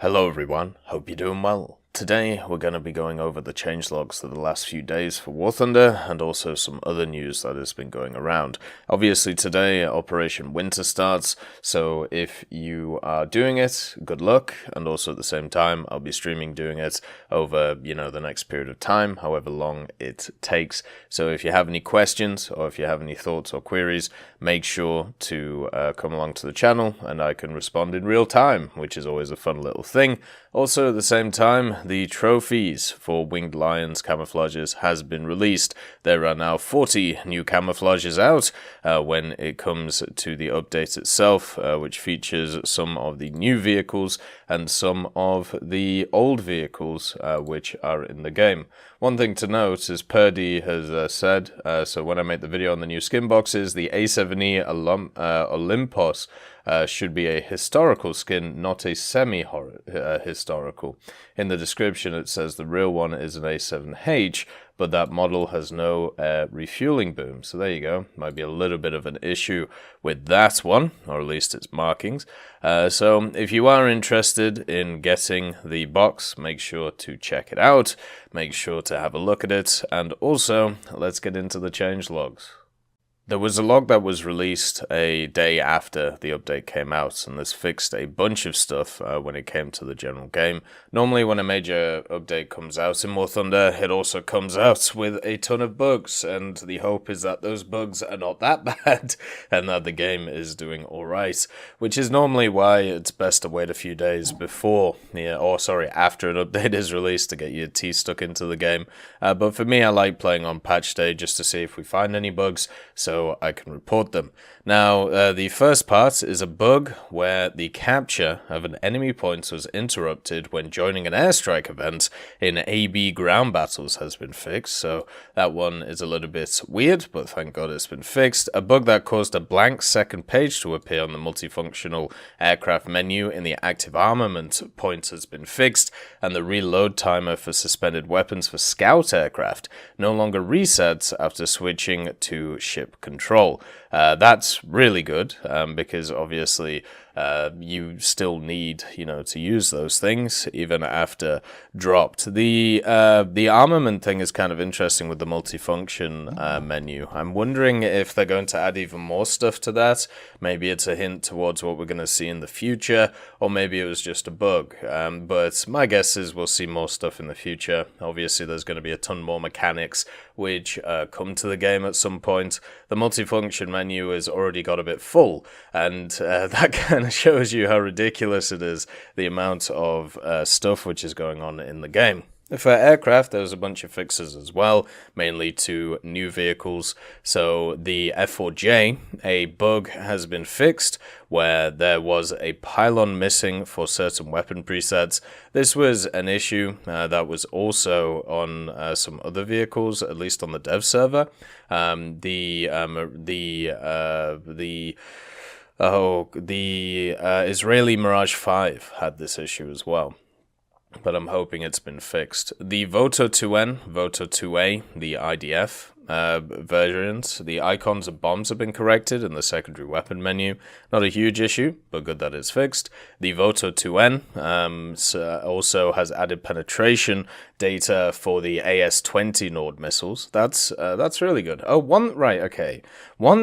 Hello everyone, hope you're doing well. Today we're going to be going over the changelogs of the last few days for War Thunder and also some other news that has been going around. Obviously today Operation Winter starts, so if you are doing it, good luck, and also at the same time I'll be streaming doing it over, the next period of time, however long it takes. So if you have any questions or if you have any thoughts or queries, make sure to come along to the channel and I can respond in real time, which is always a fun little thing. Also at the same time, the trophies for Winged Lions camouflages has been released. There are now 40 new camouflages out when it comes to the update itself, which features some of the new vehicles and some of the old vehicles which are in the game. One thing to note, as Purdy has said, so when I made the video on the new skin boxes, the A7E Olympus should be a historical skin, not a semi-historical. In the description it says the real one is an A7H, but that model has no refueling boom. So there you go. Might be a little bit of an issue with that one, or at least its markings. So if you are interested in getting the box, make sure to check it out. Make sure to have a look at it. And also, let's get into the changelogs. There was a log that was released a day after the update came out, and this fixed a bunch of stuff when it came to the general game. Normally when a major update comes out in War Thunder, it also comes out with a ton of bugs, and the hope is that those bugs are not that bad, and that the game is doing alright, which is normally why it's best to wait a few days before, after an update is released to get your teeth stuck into the game. But for me, I like playing on patch day just to see if we find any bugs, so I can report them. Now, the first part is a bug where the capture of an enemy point was interrupted when joining an airstrike event in AB ground battles has been fixed, so that one is a little bit weird, but thank God it's been fixed. A bug that caused a blank second page to appear on the multifunctional aircraft menu in the active armament point has been fixed, and the reload timer for suspended weapons for scout aircraft no longer resets after switching to ship control. That's really good because obviously you still need, to use those things even after dropped. The armament thing is kind of interesting with the multifunction menu. I'm wondering if they're going to add even more stuff to that. Maybe it's a hint towards what we're going to see in the future, or maybe it was just a bug. But my guess is we'll see more stuff in the future. Obviously, there's going to be a ton more mechanics which come to the game at some point. The multifunction menu has already got a bit full, and that kind of shows you how ridiculous it is, the amount of stuff which is going on in the game. For aircraft, there was a bunch of fixes as well, mainly to new vehicles. So the F4J, a bug has been fixed where there was a pylon missing for certain weapon presets. This was an issue that was also on some other vehicles, at least on the dev server. The Israeli Mirage 5 had this issue as well, but I'm hoping it's been fixed. The Voto 2N, Voto 2A, the IDF versions, the icons of bombs have been corrected in the secondary weapon menu. Not a huge issue, but good that it's fixed. The Voto 2N also has added penetration data for the AS-20 Nord missiles. That's really good. Oh, one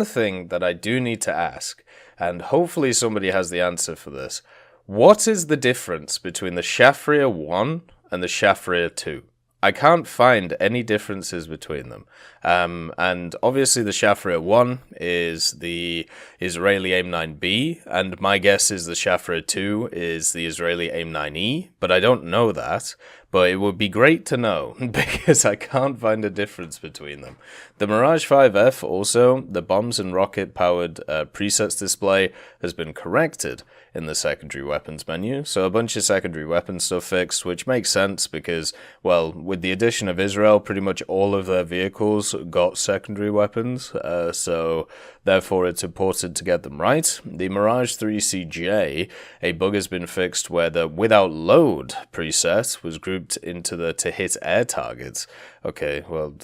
thing that I do need to ask, and hopefully somebody has the answer for this. What is the difference between the Shafrir 1 and the Shafrir 2? I can't find any differences between them. And obviously the Shafrir 1 is the Israeli AIM-9B, and my guess is the Shafrir 2 is the Israeli AIM-9E, but I don't know that. But it would be great to know, because I can't find a difference between them. The Mirage 5F also, the bombs and rocket-powered presets display has been corrected in the secondary weapons menu. So a bunch of secondary weapon stuff fixed, which makes sense because, well, with the addition of Israel, pretty much all of their vehicles got secondary weapons. So therefore it's important to get them right. The Mirage 3CJ, a bug has been fixed where the without load preset was grouped into the to hit air targets. Okay, well,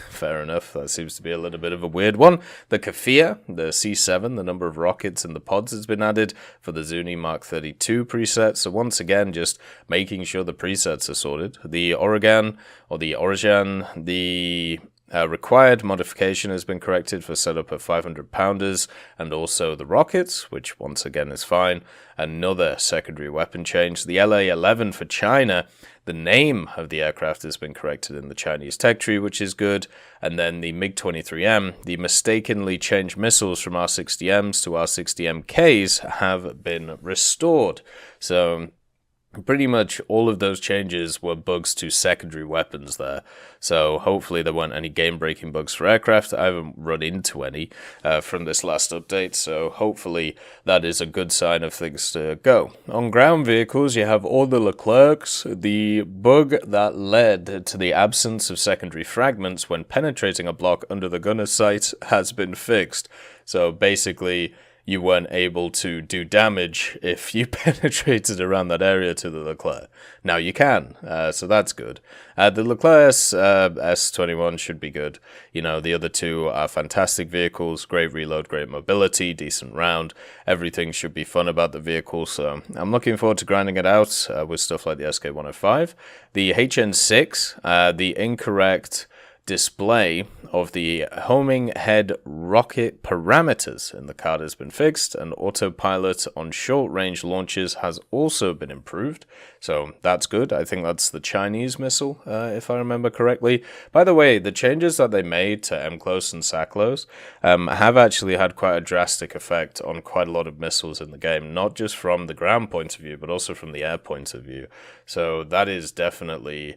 fair enough. That seems to be a little bit of a weird one. The Kafir, the C7, the number of rockets in the pods has been added for the Zuni Mark 32 preset. So once again, just making sure the presets are sorted. The Oregon, the required modification has been corrected for setup of 500 pounders, and also the rockets, which once again is fine. Another secondary weapon change. The LA-11 for China, the name of the aircraft has been corrected in the Chinese tech tree, which is good. And then the MiG-23M, the mistakenly changed missiles from R-60Ms to R-60MKs have been restored. So pretty much all of those changes were bugs to secondary weapons there. So hopefully there weren't any game-breaking bugs for aircraft. I haven't run into any from this last update, so hopefully that is a good sign of things to go. On ground vehicles, you have all the Leclercs. The bug that led to the absence of secondary fragments when penetrating a block under the gunner's sight has been fixed. So basically, you weren't able to do damage if you penetrated around that area to the Leclerc. Now you can, so that's good. The Leclerc S21 should be good. You know, the other two are fantastic vehicles, great reload, great mobility, decent round. Everything should be fun about the vehicle, so I'm looking forward to grinding it out with stuff like the SK105. The HN6, the incorrect display of the homing head rocket parameters in the card has been fixed, and autopilot on short-range launches has also been improved, so that's good. I think that's the Chinese missile, if I remember correctly. By the way, the changes that they made to MCLOS and SACLOS have actually had quite a drastic effect on quite a lot of missiles in the game, not just from the ground point of view, but also from the air point of view. So that is definitely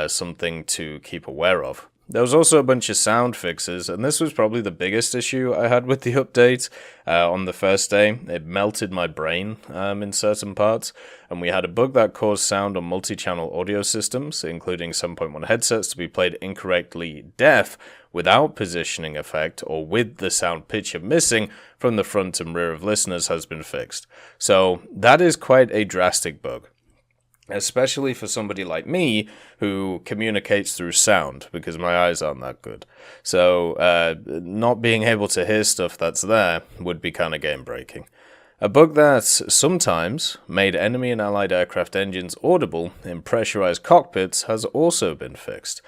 something to keep aware of. There was also a bunch of sound fixes, and this was probably the biggest issue I had with the update on the first day. It melted my brain in certain parts, and we had a bug that caused sound on multi-channel audio systems, including 7.1 headsets, to be played incorrectly deaf without positioning effect or with the sound picture missing from the front and rear of listeners has been fixed. So that is quite a drastic bug, especially for somebody like me who communicates through sound, because my eyes aren't that good. So not being able to hear stuff that's there would be kind of game-breaking. A bug that sometimes made enemy and allied aircraft engines audible in pressurized cockpits has also been fixed.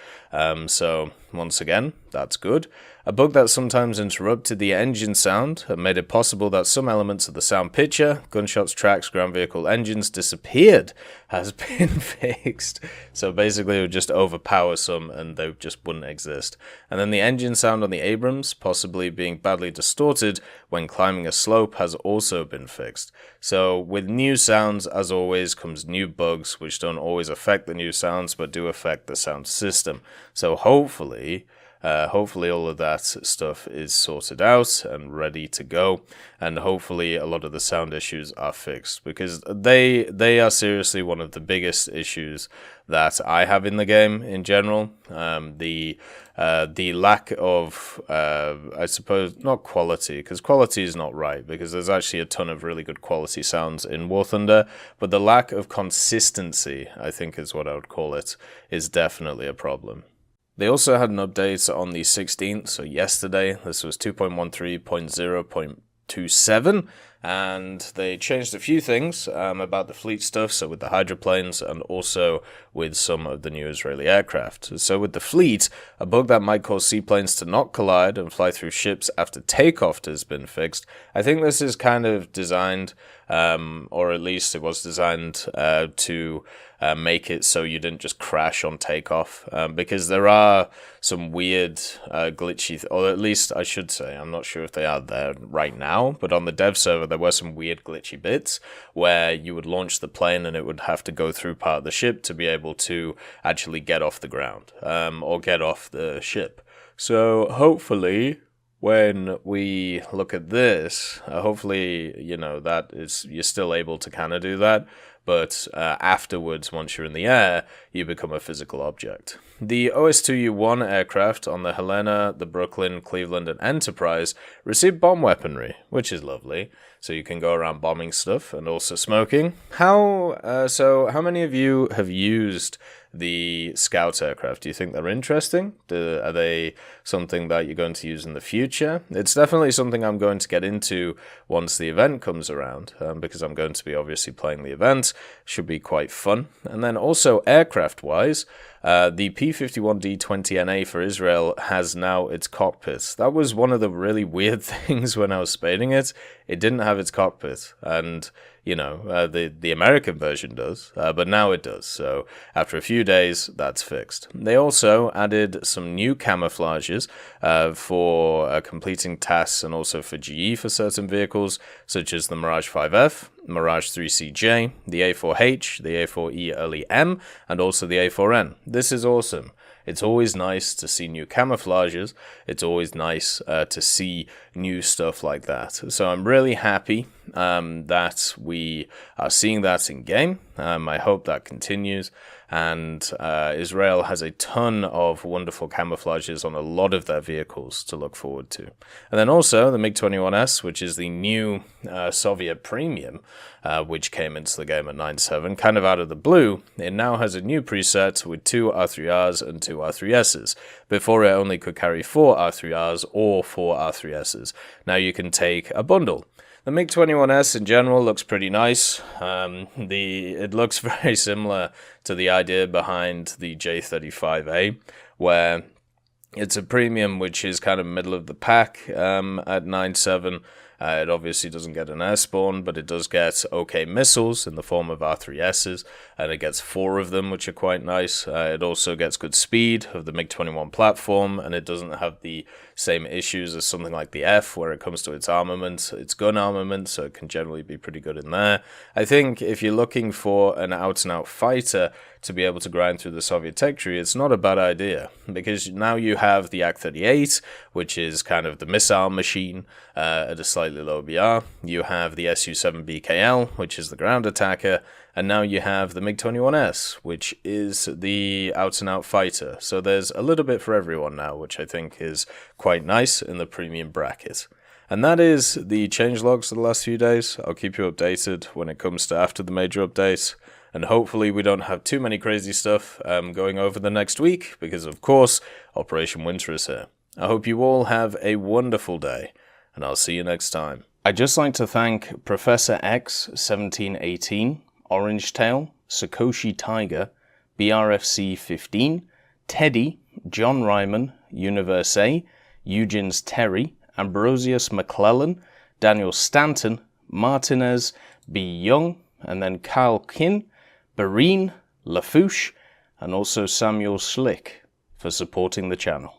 So once again, that's good. A bug that sometimes interrupted the engine sound and made it possible that some elements of the sound picture, gunshots, tracks, ground vehicle engines disappeared has been fixed. So basically it would just overpower some and they just wouldn't exist. And then the engine sound on the Abrams, possibly being badly distorted when climbing a slope, has also been fixed. So with new sounds, as always, comes new bugs, which don't always affect the new sounds, but do affect the sound system. So hopefully all of that stuff is sorted out and ready to go, and hopefully a lot of the sound issues are fixed, because they are seriously one of the biggest issues that I have in the game in general. The lack of, I suppose, not quality, because quality is not right, because there's actually a ton of really good quality sounds in War Thunder, but the lack of consistency, I think is what I would call it, is definitely a problem. They also had an update on the 16th, so yesterday. This was 2.13.0.27, and they changed a few things about the fleet stuff, so with the hydroplanes and also with some of the new Israeli aircraft. So with the fleet, a bug that might cause seaplanes to not collide and fly through ships after takeoff has been fixed. I think this is kind of designed, or at least it was designed to make it so you didn't just crash on takeoff, because there are some weird glitchy, or at least I should say, I'm not sure if they are there right now, but on the dev server there were some weird glitchy bits where you would launch the plane and it would have to go through part of the ship to be able to actually get off the ground, or get off the ship. So hopefully when we look at this, hopefully, you know, that is, you're still able to kind of do that, but afterwards, once you're in the air, you become a physical object. The OS2U-1 aircraft on the Helena, the Brooklyn, Cleveland, and Enterprise received bomb weaponry, which is lovely. so you can go around bombing stuff and also smoking. How many of you have used the Scout aircraft? Do you think they're interesting? Are they something that you're going to use in the future? It's definitely something I'm going to get into once the event comes around, because I'm going to be obviously playing the event. Should be quite fun. And then also aircraft-wise, the P-51D-20NA for Israel has now its cockpit. That was one of the really weird things when I was spading it. It didn't have its cockpit, and you know, the American version does, but now it does. So after a few days, that's fixed. They also added some new camouflages for completing tasks, and also for GE for certain vehicles, such as the Mirage 5F, Mirage 3CJ, the A4H, the A4E Early M, and also the A4N. This is awesome. It's always nice to see new camouflages. It's always nice to see new stuff like that. So I'm really happy that we are seeing that in game. I hope that continues. And Israel has a ton of wonderful camouflages on a lot of their vehicles to look forward to. And then also the MiG-21S, which is the new Soviet premium, which came into the game at 9.7, kind of out of the blue. It now has a new preset with 2 R3Rs and 2 R3Ss. Before, it only could carry 4 R3Rs or 4 R3Ss. Now you can take a bundle. The MiG-21S in general looks pretty nice. It looks very similar to the idea behind the J-35A, where it's a premium which is kind of middle of the pack at 9.7. It obviously doesn't get an air spawn, but it does get OK missiles in the form of R3Ss, and it gets 4 of them, which are quite nice. It also gets good speed of the MiG-21 platform, and it doesn't have the same issues as something like the F, where it comes to its armament, its gun armament, so it can generally be pretty good in there. I think if you're looking for an out-and-out fighter to be able to grind through the Soviet tech tree, it's not a bad idea, because now you have the Ak-38, which is kind of the missile machine at a slightly lower BR. You have the Su-7BKL, which is the ground attacker, and now you have the MiG-21S, which is the out-and-out fighter. So there's a little bit for everyone now, which I think is quite nice in the premium bracket. And that is the changelogs for the last few days. I'll keep you updated when it comes to after the major updates. And hopefully we don't have too many crazy stuff going over the next week, because of course, Operation Winter is here. I hope you all have a wonderful day, and I'll see you next time. I'd just like to thank Professor X 1718, Orange Tail, Sakoshi Tiger, BRFC 15, Teddy, John Ryman, Universe A, Eugens Terry, Ambrosius McClellan, Daniel Stanton, Martinez, B. Young, and then Kyle Kin, Barine, Lafouche, and also Samuel Slick for supporting the channel.